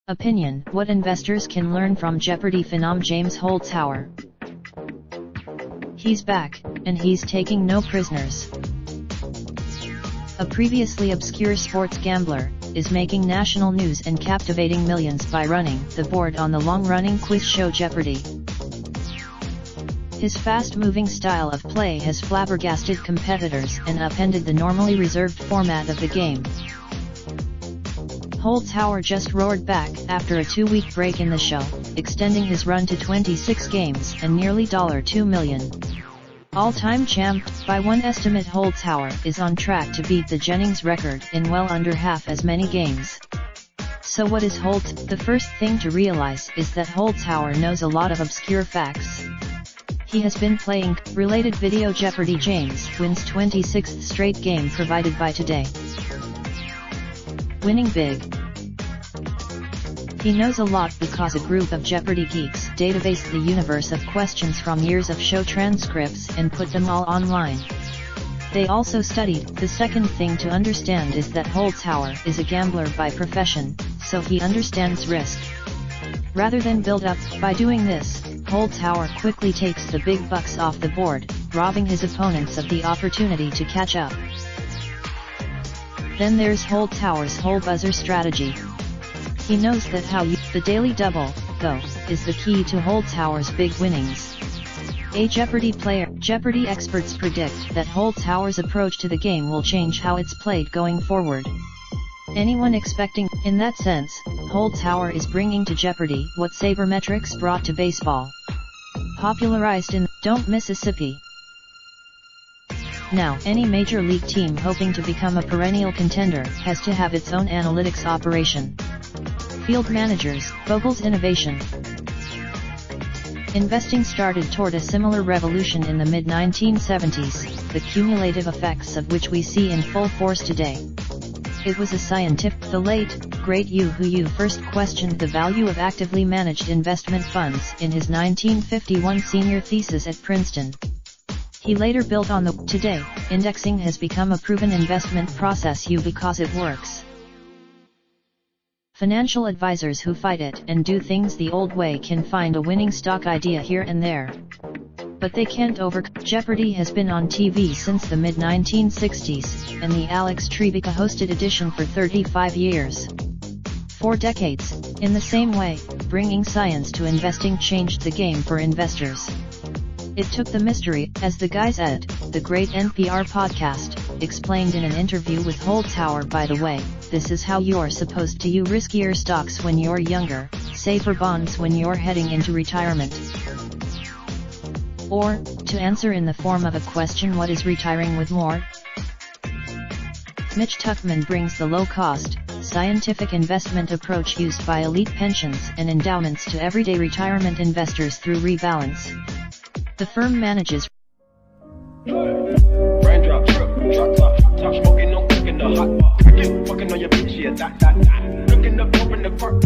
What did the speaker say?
Opinion: what investors can learn from Jeopardy phenom James Holzhauer. He's back, and he's taking no prisoners. A previously obscure sports gambler is making national news and captivating millions by running the board on the long-running quiz show Jeopardy! His fast-moving style of play has flabbergasted competitors and upended the normally reserved format of the game. Holzhauer just roared back after a 2-week break in the show, extending his run to 26 games and nearly $2 million. All-time champ, by one estimate Holzhauer is on track to beat the Jennings record in well under half as many games. So what is The first thing to realize is that Holzhauer knows a lot of obscure facts. He has been playing related video Jeopardy! James wins 26th straight game provided by Today. Winning big. He knows a lot because a group of Jeopardy! Geeks databased the universe of questions from years of show transcripts and put them all online. They also studied. The second thing to understand is that Holzhauer is a gambler by profession, so he understands risk. Rather than build up, by doing this, Holzhauer quickly takes the big bucks off the board, robbing his opponents of the opportunity to catch up. Then there's Holzhauer's whole buzzer strategy. He knows that the daily double, though, is the key to Holzhauer's big winnings. A Jeopardy! Player. Jeopardy! Experts predict that Holzhauer's approach to the game will change how it's played going forward. Anyone expecting? In that sense, Holzhauer is bringing to Jeopardy! What sabermetrics brought to baseball. Popularized in Don't Mississippi. Now, any major league team hoping to become a perennial contender has to have its own analytics operation. Field managers, Vogel's innovation. Investing started toward a similar revolution in the mid-1970s, the cumulative effects of which we see in full force today. It was a scientific. The late, great Yu first questioned the value of actively managed investment funds in his 1951 senior thesis at Princeton. He later built on the. Today, indexing has become a proven investment process because it works. Financial advisors who fight it and do things the old way can find a winning stock idea here and there. But they can't Jeopardy! Has been on TV since the mid-1960s, and the Alex Trebek-hosted edition for 35 years. 4 decades. In the same way, bringing science to investing changed the game for investors. It took the mystery, as the guys at the great NPR podcast explained in an interview with Holzhauer. By the way, this is how you're supposed to use riskier stocks when you're younger, safer bonds when you're heading into retirement. Or, to answer in the form of a question, what is retiring with more? Mitch Tuchman brings the low-cost, scientific investment approach used by elite pensions and endowments to everyday retirement investors through Rebalance. The firm manages raindrop, drop top, smoking, no cooking the hot pot. Fucking on your bitch, yeah, that. Looking up, open the park,